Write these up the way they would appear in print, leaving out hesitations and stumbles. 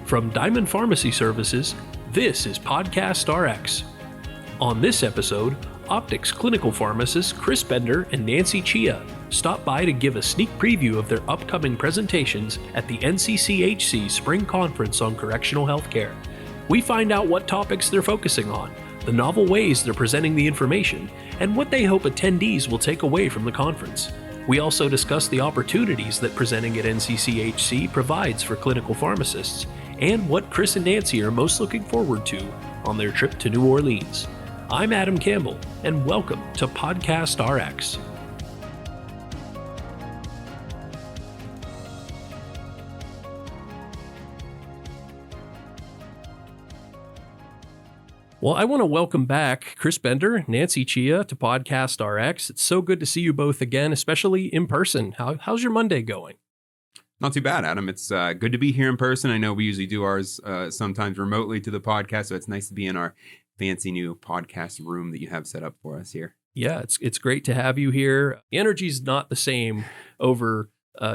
From Diamond Pharmacy Services, this is PodcastRx. On this episode, Optics clinical pharmacists Chris Bender and Nancy Chia stop by to give a sneak preview of their upcoming presentations at the NCCHC Spring Conference on Correctional Healthcare. We find out what topics they're focusing on, the novel ways they're presenting the information, and what they hope attendees will take away from the conference. We also discuss the opportunities that presenting at NCCHC provides for clinical pharmacists, and what Chris and Nancy are most looking forward to on their trip to New Orleans. I'm Adam Campbell, and welcome to PodcastRx. Well, I want to welcome back Chris Bender, Nancy Chia to PodcastRx. It's so good to see you both again, especially in person. How's your Monday going? Not too bad, Adam. It's good to be here in person. I know we usually do ours sometimes remotely to the podcast, so it's nice to be in our fancy new podcast room that you have set up for us here. Yeah, it's great to have you here. The energy's not the same over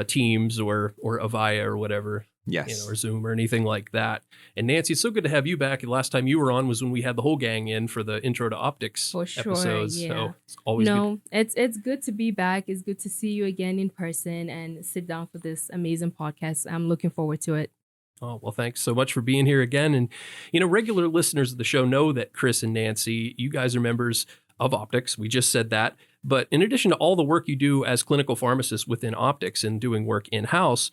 Teams or Avaya or whatever. Yes. Or Zoom or anything like that. And Nancy, it's so good to have you back. The last time you were on was when we had the whole gang in for the Intro to Optics episodes. Yeah. So it's always good. It's good to be back. It's good to see you again in person and sit down for this amazing podcast. I'm looking forward to it. Oh, well, thanks so much for being here again. And, regular listeners of the show know that Chris and Nancy, you guys are members of Optics. We just said that. But in addition to all the work you do as clinical pharmacists within Optics and doing work in-house,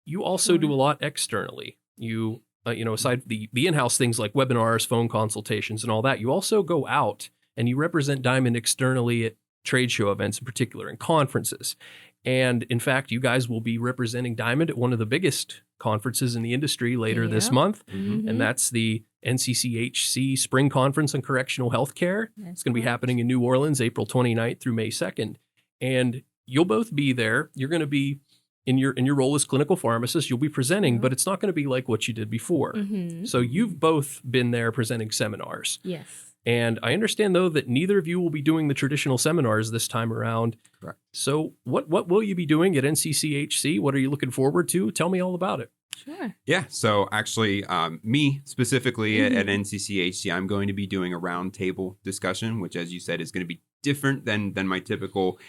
you also do a lot externally. You, aside the in-house things like webinars, phone consultations, and all that, you also go out and you represent Diamond externally at trade show events in particular and conferences. And in fact, you guys will be representing Diamond at one of the biggest conferences in the industry later this month. Mm-hmm. And that's the NCCHC Spring Conference on Correctional Healthcare. It's going to be happening in New Orleans, April 29th through May 2nd. And you'll both be there. You're going to be in your role as clinical pharmacists, you'll be presenting, but it's not going to be like what you did before. Mm-hmm. So you've both been there presenting seminars. Yes. And I understand, though, that neither of you will be doing the traditional seminars this time around. Correct. So what will you be doing at NCCHC? What are you looking forward to? Tell me all about it. Sure. Yeah. So actually, me specifically at NCCHC, I'm going to be doing a roundtable discussion, which, as you said, is going to be different than my typical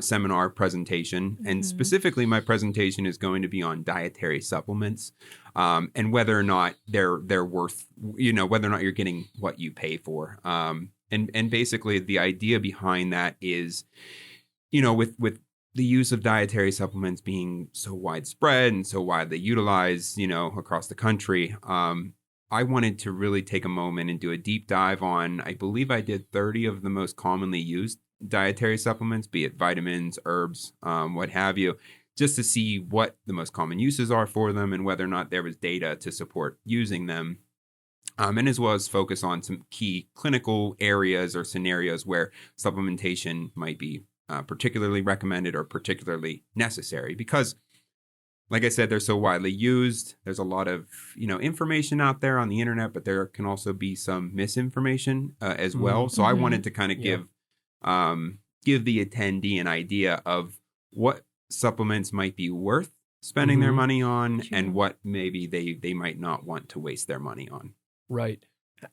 seminar presentation. And specifically, my presentation is going to be on dietary supplements and whether or not they're worth, whether or not you're getting what you pay for. And basically, the idea behind that is, with the use of dietary supplements being so widespread and so widely utilized, across the country, I wanted to really take a moment and do a deep dive on, I believe I did 30 of the most commonly used dietary supplements, be it vitamins, herbs, what have you, just to see what the most common uses are for them and whether or not there was data to support using them. And as well as focus on some key clinical areas or scenarios where supplementation might be particularly recommended or particularly necessary, because like I said, they're so widely used. There's a lot of, information out there on the internet, but there can also be some misinformation as well. So I wanted to kind of give the attendee an idea of what supplements might be worth spending their money on and what maybe they might not want to waste their money on. Right.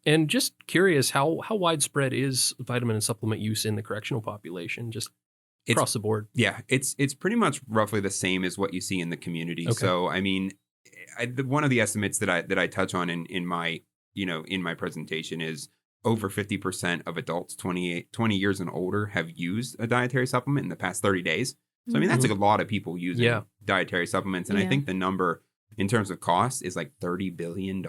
And just curious, how widespread is vitamin and supplement use in the correctional population? Just across the board. Yeah, it's pretty much roughly the same as what you see in the community. Okay. So, I mean, one of the estimates that I touch on in my presentation is over 50% of adults 20 years and older have used a dietary supplement in the past 30 days. So, I mean, that's like a lot of people using dietary supplements. And I think the number in terms of cost is like $30 billion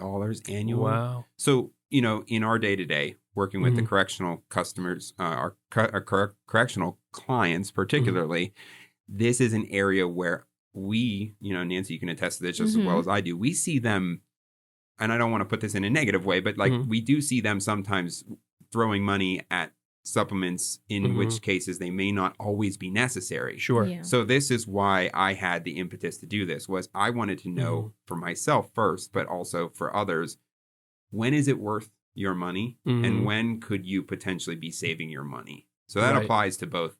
annually. Wow. So, in our day-to-day, working with the correctional customers, our correctional clients particularly, this is an area where we, Nancy, you can attest to this just as well as I do. We see them, and I don't want to put this in a negative way, but we do see them sometimes throwing money at supplements in which cases they may not always be necessary. Sure. Yeah. So this is why I had the impetus to do this, was I wanted to know for myself first, but also for others, when is it worth your money and when could you potentially be saving your money? So that applies to both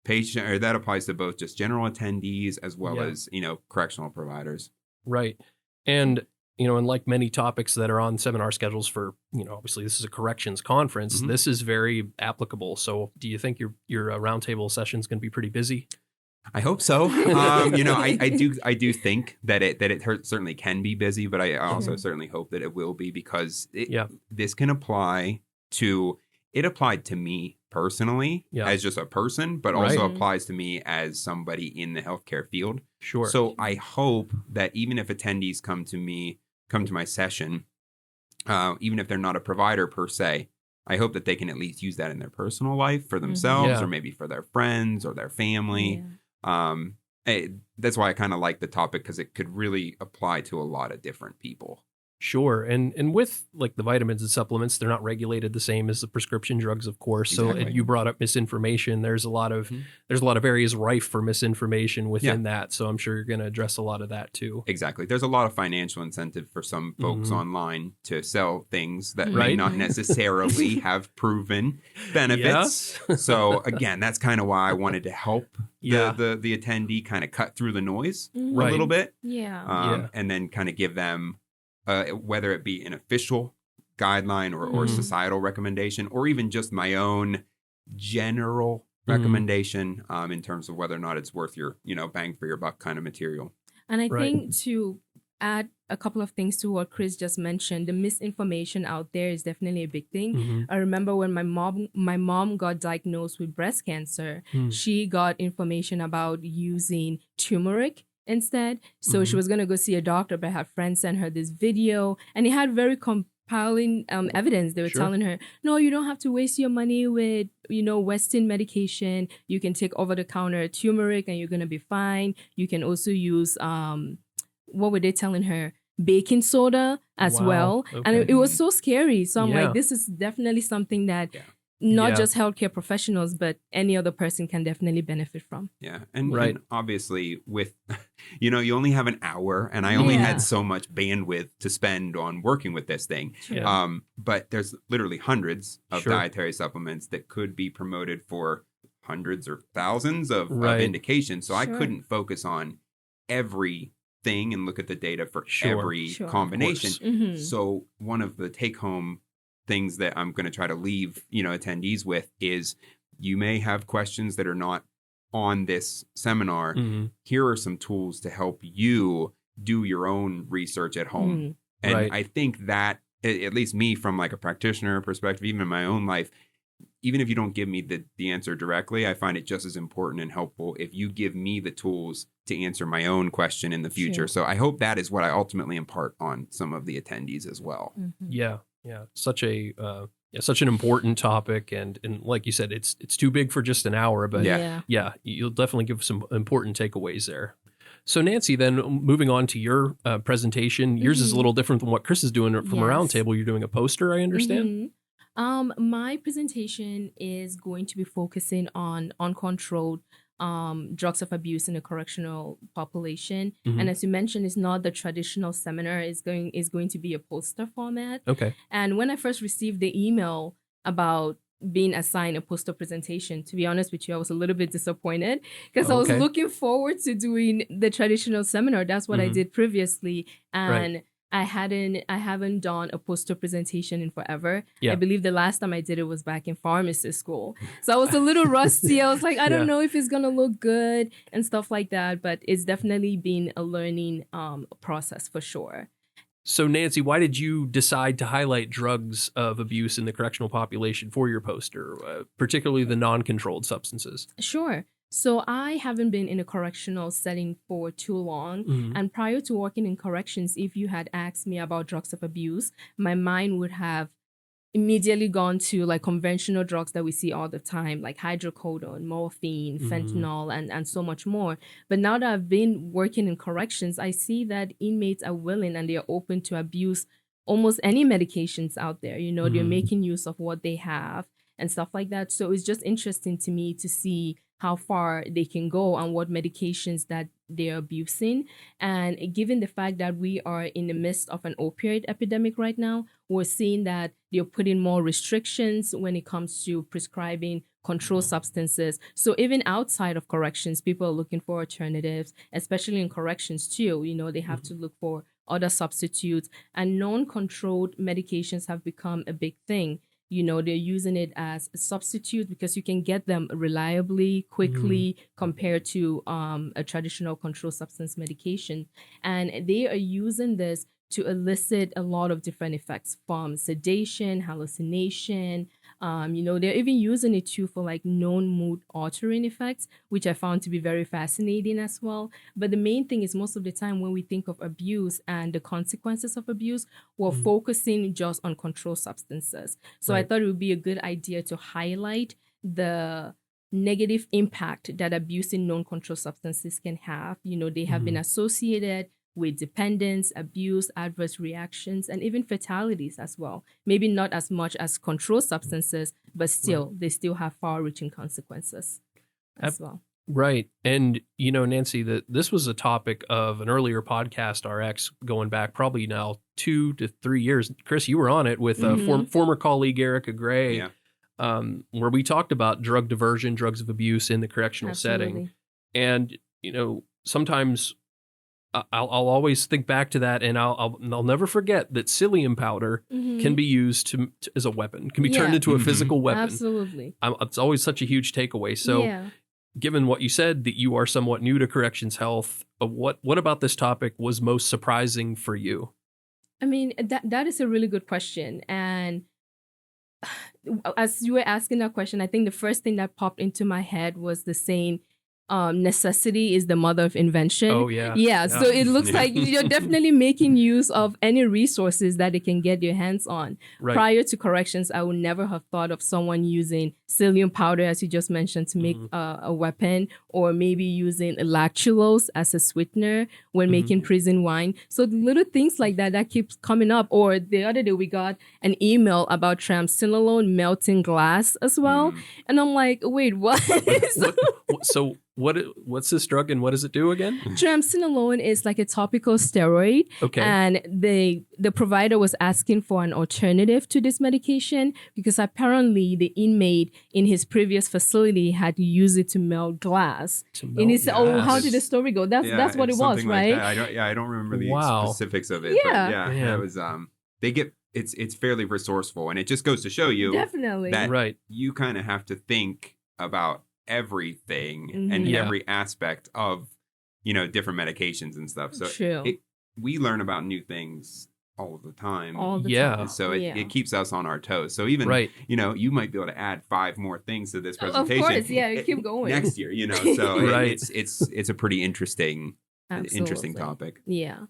that applies to both just general attendees as well as, correctional providers. Right. And And like many topics that are on seminar schedules for, obviously this is a corrections conference, this is very applicable. So do you think your roundtable session is going to be pretty busy? I hope so. I do think that it certainly can be busy, but I also certainly hope that it will be, because this can apply to, it applied to me personally as just a person, but also applies to me as somebody in the healthcare field. Sure. So I hope that even if attendees come to my session, even if they're not a provider per se, I hope that they can at least use that in their personal life for themselves or maybe for their friends or their family. That's why I kind of like the topic, because it could really apply to a lot of different people. Sure. And with like the vitamins and supplements, they're not regulated the same as the prescription drugs, of course. Exactly. So you brought up misinformation. There's a lot of areas rife for misinformation within that. So I'm sure you're going to address a lot of that too. Exactly. There's a lot of financial incentive for some folks online to sell things that may not necessarily have proven benefits. Yes. So again, that's kind of why I wanted to help the attendee kind of cut through the noise a little bit. And then kind of give them whether it be an official guideline or societal recommendation, or even just my own general recommendation in terms of whether or not it's worth your, bang for your buck kind of material. And I think to add a couple of things to what Chris just mentioned, the misinformation out there is definitely a big thing. I remember when my mom got diagnosed with breast cancer, she got information about using turmeric instead. So she was going to go see a doctor, but her friend sent her this video, and it had very compelling evidence. They were telling her, no, you don't have to waste your money with, Western medication. You can take over-the-counter turmeric and you're going to be fine. You can also use, what were they telling her? Baking soda as well. Okay. And it was so scary. So I'm like, this is definitely something that not just healthcare professionals, but any other person can definitely benefit from. Yeah. And obviously with, you only have an hour, and I only had so much bandwidth to spend on working with this thing. But there's literally hundreds of dietary supplements that could be promoted for hundreds or thousands of indications. So I couldn't focus on everything and look at the data for every combination. So one of the take-home things that I'm going to try to leave, attendees with is, you may have questions that are not on this seminar. Here are some tools to help you do your own research at home. And I think that, at least me from like a practitioner perspective, even in my own life, even if you don't give me the answer directly, I find it just as important and helpful if you give me the tools to answer my own question in the future. So I hope that is what I ultimately impart on some of the attendees as well. Yeah, such an important topic, and like you said, it's too big for just an hour, but you'll definitely give some important takeaways there. So Nancy, then moving on to your presentation, yours is a little different than what Chris is doing from a roundtable. You're doing a poster, I understand. My presentation is going to be focusing on uncontrolled drugs of abuse in the correctional population. And as you mentioned, it's not the traditional seminar. It's going to be a poster format. Okay. And when I first received the email about being assigned a poster presentation, to be honest with you, I was a little bit disappointed, because I was looking forward to doing the traditional seminar. That's what I did previously. And I haven't done a poster presentation in forever. I believe the last time I did it was back in pharmacy school. So I was a little rusty. I was like, I don't know if it's going to look good and stuff like that, but it's definitely been a learning process for sure. So Nancy, why did you decide to highlight drugs of abuse in the correctional population for your poster, particularly the non-controlled substances? Sure. So I haven't been in a correctional setting for too long. And prior to working in corrections, if you had asked me about drugs of abuse, my mind would have immediately gone to like conventional drugs that we see all the time, like hydrocodone, morphine, fentanyl, and so much more. But now that I've been working in corrections, I see that inmates are willing and they're open to abuse almost any medications out there. They're making use of what they have and stuff like that. So it's just interesting to me to see how far they can go and what medications that they're abusing. And given the fact that we are in the midst of an opioid epidemic right now, we're seeing that they're putting more restrictions when it comes to prescribing controlled substances. So even outside of corrections, people are looking for alternatives, especially in corrections too. They have to look for other substitutes, and non-controlled medications have become a big thing. They're using it as a substitute because you can get them reliably, quickly, compared to a traditional controlled substance medication. And they are using this to elicit a lot of different effects, from sedation, hallucination. They're even using it too for like known mood altering effects, which I found to be very fascinating as well. But the main thing is, most of the time when we think of abuse and the consequences of abuse, we're focusing just on controlled substances. So I thought it would be a good idea to highlight the negative impact that abusing non-controlled substances can have. They have been associated with dependence, abuse, adverse reactions, and even fatalities as well. Maybe not as much as controlled substances, but still, they still have far-reaching consequences as well. Right. And, Nancy, this was a topic of an earlier podcast RX going back probably now 2 to 3 years. Chris, you were on it with former colleague Erica Gray, where we talked about drug diversion, drugs of abuse in the correctional setting. And, sometimes I'll always think back to that, and I'll never forget that psyllium powder can be used as a weapon, can be turned into a physical weapon. Absolutely. It's always such a huge takeaway. So given what you said, that you are somewhat new to corrections health, what about this topic was most surprising for you? I mean, that is a really good question. And as you were asking that question, I think the first thing that popped into my head was the saying, necessity is the mother of invention. Oh, yeah. Yeah. So it looks like you're definitely making use of any resources that they can get your hands on. Right. Prior to corrections, I would never have thought of someone using psyllium powder, as you just mentioned, to make a weapon, or maybe using lactulose as a sweetener when making prison wine. So little things like that keeps coming up. Or the other day we got an email about triamcinolone melting glass as well. And I'm like, wait, what? So what's this drug and what does it do again? Triamcinolone is like a topical steroid. Okay. And the provider was asking for an alternative to this medication because apparently the inmate in his previous facility had used it to melt glass. And he said, how did the story go? That's what it was, right? Like I don't remember the specifics of it. Yeah. But it was it's fairly resourceful, and it just goes to show you that you kind of have to think about everything and every aspect of different medications and stuff. So we learn about new things all the time. So it keeps us on our toes. So even you might be able to add 5 more things to this presentation. Of course, keep going next year. So it's a pretty interesting topic. Yeah.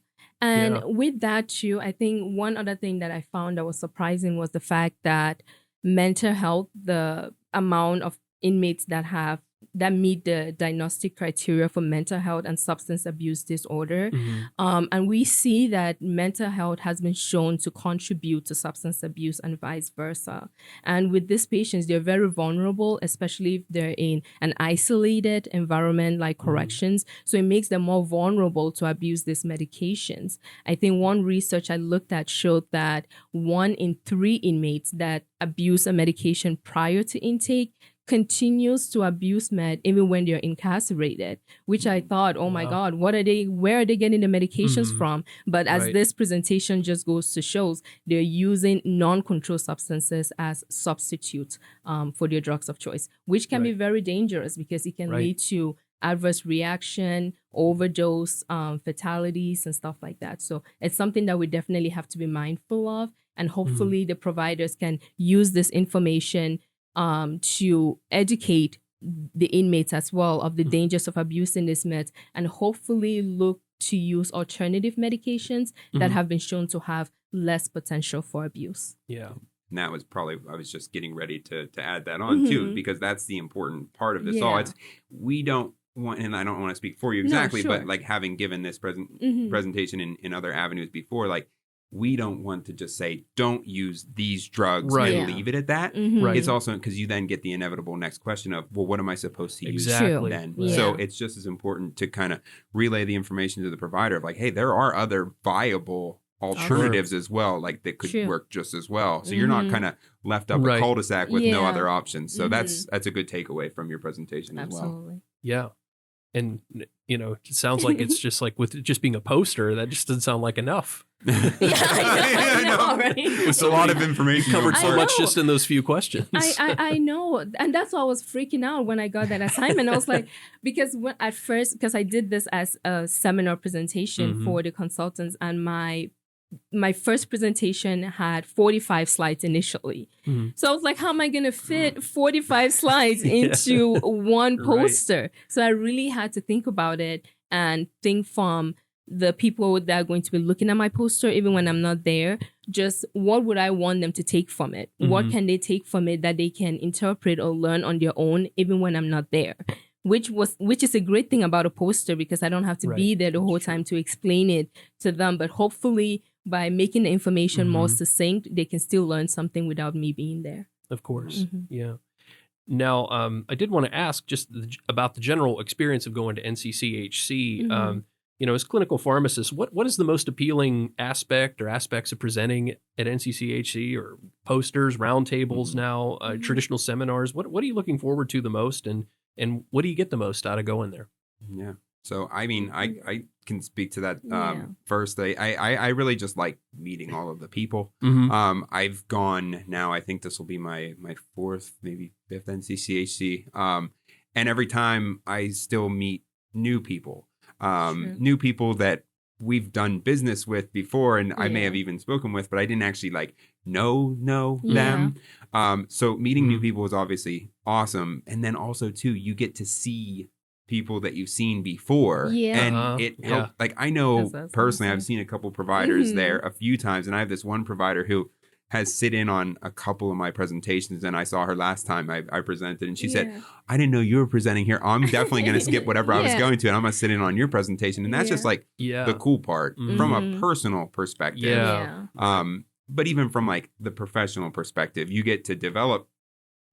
And with that too, I think one other thing that I found that was surprising was the fact that mental health, the amount of inmates that meet the diagnostic criteria for mental health and substance abuse disorder. And we see that mental health has been shown to contribute to substance abuse and vice versa. And with these patients, they're very vulnerable, especially if they're in an isolated environment like corrections. So it makes them more vulnerable to abuse these medications. I think one research I looked at showed that 1 in 3 inmates that abuse a medication prior to intake continues to abuse med even when they're incarcerated, which I thought, oh my God, where are they getting the medications from? But as this presentation just goes to shows, they're using non-controlled substances as substitutes for their drugs of choice, which can be very dangerous because it can lead to adverse reaction, overdose, fatalities, and stuff like that. So it's something that we definitely have to be mindful of. And hopefully the providers can use this information to educate the inmates as well of the dangers of abusing this meds, and hopefully look to use alternative medications that have been shown to have less potential for abuse. Yeah. And that was I was just getting ready to add that on too, because that's the important part of this all. We don't want, and I don't want to speak for you exactly, but like having given this presentation in other avenues before, like, we don't want to just say, don't use these drugs and leave it at that. It's also because you then get the inevitable next question of, well, what am I supposed to use then? So it's just as important to kind of relay the information to the provider of like, hey, there are other viable alternatives as well, like that could work just as well. So you're not kind of left up a cul-de-sac with no other options. So that's a good takeaway from your presentation as well. Yeah. And, it sounds like it's just like with just being a poster, that just doesn't sound like enough. I know, right? It's a lot of information. Covered so I much know. just in those few questions. I know. And that's why I was freaking out when I got that assignment. I was like, because I did this as a seminar presentation for the consultants, and my first presentation had 45 slides initially. So I was like, how am I going to fit 45 slides into one poster? Right. So I really had to think about it and think from the people that are going to be looking at my poster, even when I'm not there, just what would I want them to take from it? What can they take from it that they can interpret or learn on their own, even when I'm not there? Which is a great thing about a poster, because I don't have to be there the whole time to explain it to them. But hopefully, by making the information more succinct, they can still learn something without me being there. Of course. Yeah. Now, I did want to ask just about the general experience of going to NCCHC. As clinical pharmacists, what is the most appealing aspect or aspects of presenting at NCCHC, or posters, roundtables now, traditional seminars? What are you looking forward to the most, and what do you get the most out of going there? Yeah. So, I mean, I can speak to that first. I really just like meeting all of the people. I've gone now, I think this will be my fourth, maybe fifth NCCHC. And every time I still meet new people, new people that we've done business with before, and I may have even spoken with, but I didn't actually know them. So meeting new people is obviously awesome. And then also too, you get to see people that you've seen before, and it helps. Like, I know personally, I've seen a couple providers there a few times, and I have this one provider who has sit in on a couple of my presentations, and I saw her last time I presented, and she said, I didn't know you were presenting here. I'm definitely going to skip whatever I was going to, and I'm going to sit in on your presentation. And that's just like the cool part from a personal perspective. But even from the professional perspective, you get to develop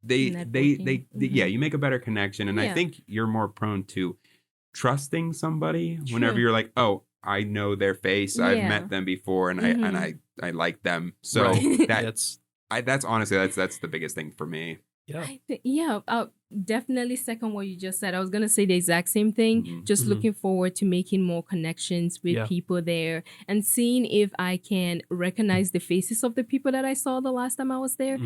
you make a better connection. And I think you're more prone to trusting somebody whenever you're like, oh, I know their face. I've met them before, and I like them. So that's honestly, that's the biggest thing for me. I'll definitely second what you just said. I was going to say the exact same thing. Just looking forward to making more connections with people there, and seeing if I can recognize the faces of the people that I saw the last time I was there.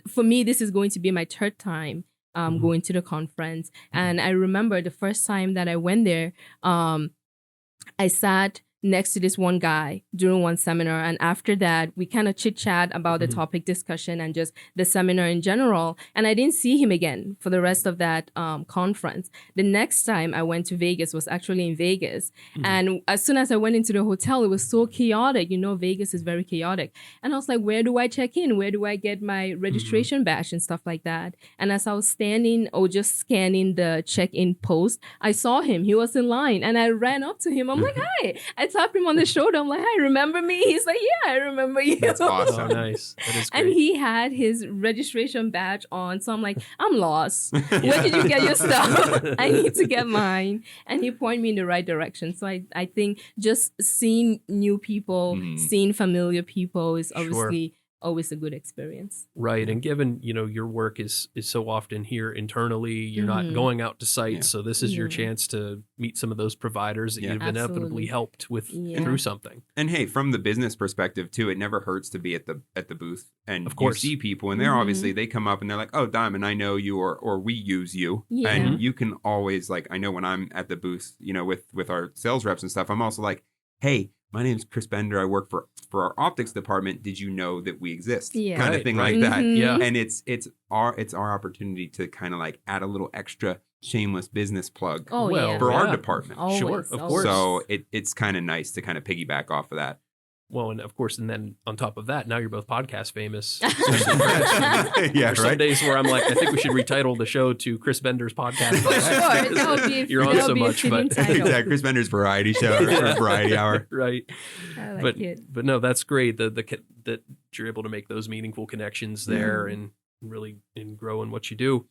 For me, this is going to be my third time going to the conference. And I remember the first time that I went there, I sat next to this one guy during one seminar. And after that, we kind of chit chat about the topic discussion and just the seminar in general. And I didn't see him again for the rest of that conference. The next time I went to Vegas was actually in Vegas. And as soon as I went into the hotel, it was so chaotic. Vegas is very chaotic. And I was like, where do I check in? Where do I get my registration badge and stuff like that? And as I was standing or just scanning the check-in post, I saw him. He was in line, and I ran up to him. I'm like, hi. I tapped him on the shoulder. I'm like, hi, remember me? He's like, yeah, I remember you. That's awesome. Oh, nice. That is great. And he had his registration badge on. So I'm like, I'm lost. Where did you get your stuff? I need to get mine. And he pointed me in the right direction. So I think just seeing new people, seeing familiar people is obviously always a good experience. Right. And given, your work is so often here internally, you're not going out to sites. So this is your chance to meet some of those providers that you've inevitably helped with through something. And hey, from the business perspective too, it never hurts to be at the booth, and of course you see people, and they're obviously, they come up and they're like, oh, Diamond, I know you, or we use you. And you can always, I know when I'm at the booth, with our sales reps and stuff, I'm also like, hey, my name's Chris Bender. I work for our optics department. Did you know that we exist? Kind of thing like that. Yeah. And it's our opportunity to kind of add a little extra shameless business plug for our department. Always, sure, of course. So it's kind of nice to kind of piggyback off of that. Well, and of course, and then on top of that, now you're both podcast famous. There's some days where I'm like, I think we should retitle the show to Chris Bender's podcast. For sure, that would be. You're on so much, but exactly, Chris Bender's variety show or variety hour, right? I like it. But no, that's great. That you're able to make those meaningful connections there and really grow in what you do.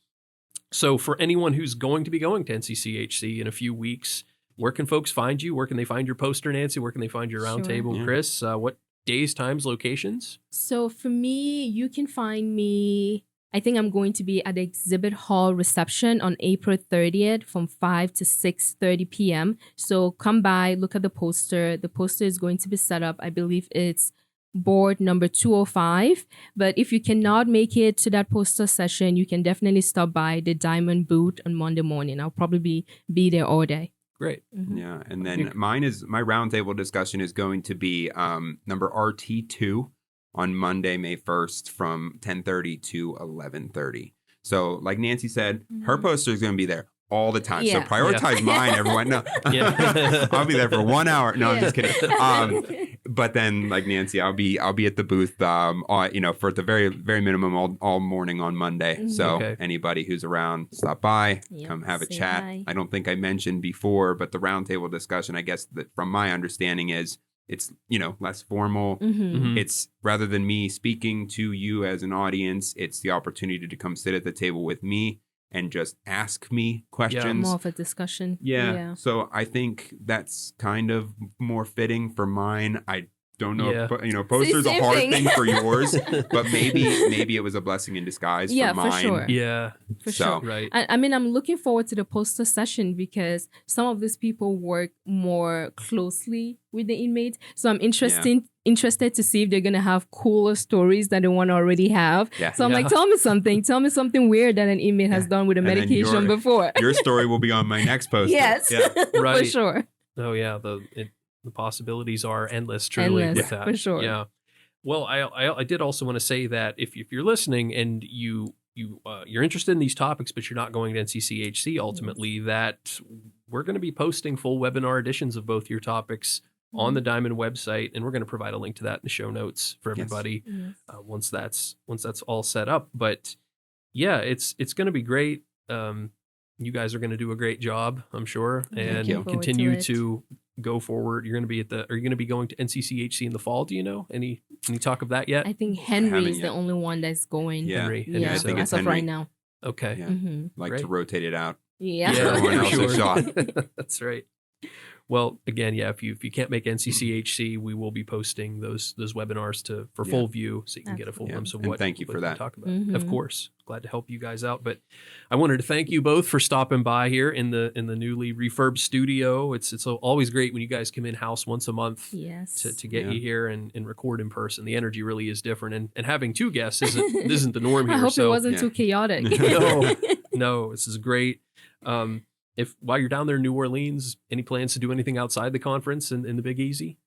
So, for anyone who's going to be going to NCCHC in a few weeks, where can folks find you? Where can they find your poster, Nancy? Where can they find your roundtable, Chris? What days, times, locations? So for me, you can find me I think I'm going to be at the exhibit hall reception on April 30th from 5 to 6:30 p.m. So come by, look at the poster. The poster is going to be set up. I believe it's board number 205. But if you cannot make it to that poster session, you can definitely stop by the Diamond booth on Monday morning. I'll probably be there all day. Great. Mm-hmm. Yeah. And then my roundtable discussion is going to be number RT2 on Monday, May 1st from 10:30 to 11:30. So like Nancy said, her poster is going to be there all the time. Yeah. So prioritize mine, everyone. No, I'll be there for 1 hour. No, I'm just kidding. But then, like Nancy, I'll be at the booth, for the very, very minimum all morning on Monday. So anybody who's around, stop by, come have a chat. Hi. I don't think I mentioned before, but the roundtable discussion, I guess that from my understanding is it's, less formal. Mm-hmm. It's rather than me speaking to you as an audience, it's the opportunity to come sit at the table with me and just ask me questions. More of a discussion. Yeah. So I think that's kind of more fitting for mine. I don't know if, posters a hard thing for yours, but maybe it was a blessing in disguise for mine. For sure. Yeah. For sure. Right. I mean, I'm looking forward to the poster session because some of these people work more closely with the inmates. So I'm interested to see if they're going to have cooler stories that the one already have. Yeah. So I'm like, tell me something weird that an inmate has done with a medication before. Your story will be on my next poster. Yes. Yeah. Right. For sure. Oh, yeah. The possibilities are endless, truly, with that. For sure. Yeah. Well, I did also want to say that if you're listening and you're interested in these topics, but you're not going to NCCHC ultimately, that we're going to be posting full webinar editions of both your topics on the Diamond website, and we're going to provide a link to that in the show notes for everybody once that's all set up. But yeah, it's going to be great. You guys are going to do a great job, I'm sure, and continue to go forward. Are you going to be going to NCCHC in the fall? Do you know any talk of that yet? I think Henry is the only one that's going. Yeah. Henry. I think it's Henry. right now. Okay. Yeah. Mm-hmm. To rotate it out. Yeah. Everyone else is shot. That's right. Well, again, if you can't make NCCHC, we will be posting those webinars for full view, so you can get a full glimpse of what. Thank you for that. Talk about. Of course, glad to help you guys out. But I wanted to thank you both for stopping by here in the newly refurbed studio. It's always great when you guys come in house once a month. Yes. To get you here and record in person. The energy really is different, and having two guests isn't the norm here. I hope it wasn't too chaotic. No, this is great. If while you're down there in New Orleans, any plans to do anything outside the conference in the Big Easy?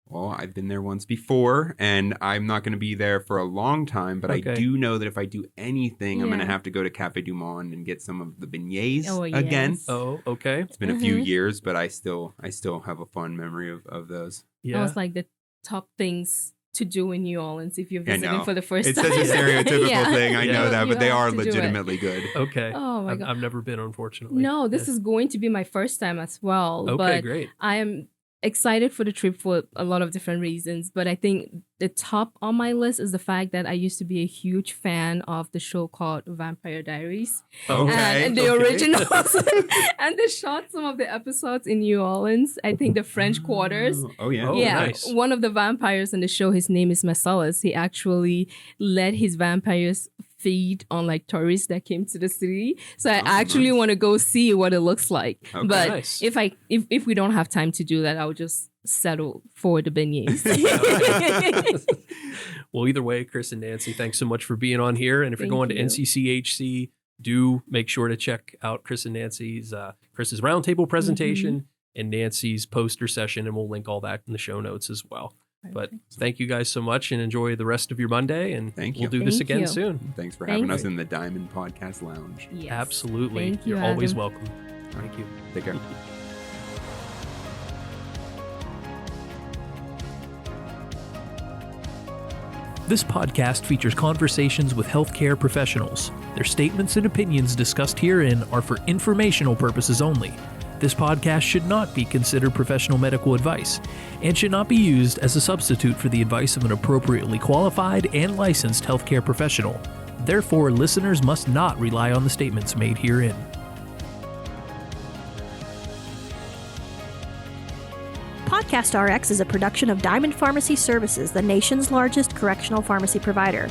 Well, I've been there once before, and I'm not going to be there for a long time, but I do know that if I do anything, I'm going to have to go to Café du Monde and get some of the beignets again. Oh, okay. It's been a few years, but I still have a fond memory of those. Yeah. That was like the top things to do in New Orleans if you're visiting for the first time. It's such a stereotypical thing. I know that, but they are to legitimately good. Okay. Oh my God. I've never been, unfortunately. No, this is going to be my first time as well. Okay, but great. I am excited for the trip for a lot of different reasons. But I think the top on my list is the fact that I used to be a huge fan of the show called Vampire Diaries. Okay. And the originals. And they shot some of the episodes in New Orleans. I think the French Quarters. Oh, yeah. Yeah. Nice. One of the vampires in the show, his name is Marcellus. He actually let his vampires feed on like tourists that came to the city. So I actually want to go see what it looks like. Okay. But Nice. if we don't have time to do that, I'll just settle for the beignets. Well, either way, Chris and Nancy, thanks so much for being on here. And if you're going to NCCHC, do make sure to check out Chris and Nancy's Chris's roundtable presentation and Nancy's poster session, and we'll link all that in the show notes as well. But thank you guys so much, and enjoy the rest of your Monday, and we'll do this again soon. Thanks for having us in the Diamond Podcast Lounge. Yes. Absolutely. Thank you, You're always Adam. welcome. Thank you. Take care. This podcast features conversations with healthcare professionals. Their statements and opinions discussed herein are for informational purposes only. This podcast should not be considered professional medical advice and should not be used as a substitute for the advice of an appropriately qualified and licensed healthcare professional. Therefore, listeners must not rely on the statements made herein. PodcastRx is a production of Diamond Pharmacy Services, the nation's largest correctional pharmacy provider.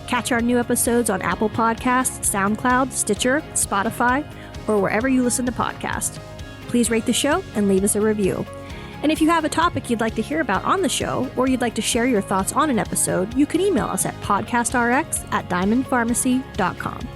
Catch our new episodes on Apple Podcasts, SoundCloud, Stitcher, Spotify, or wherever you listen to podcasts. Please rate the show and leave us a review. And if you have a topic you'd like to hear about on the show, or you'd like to share your thoughts on an episode, you can email us at podcastrx@diamondpharmacy.com.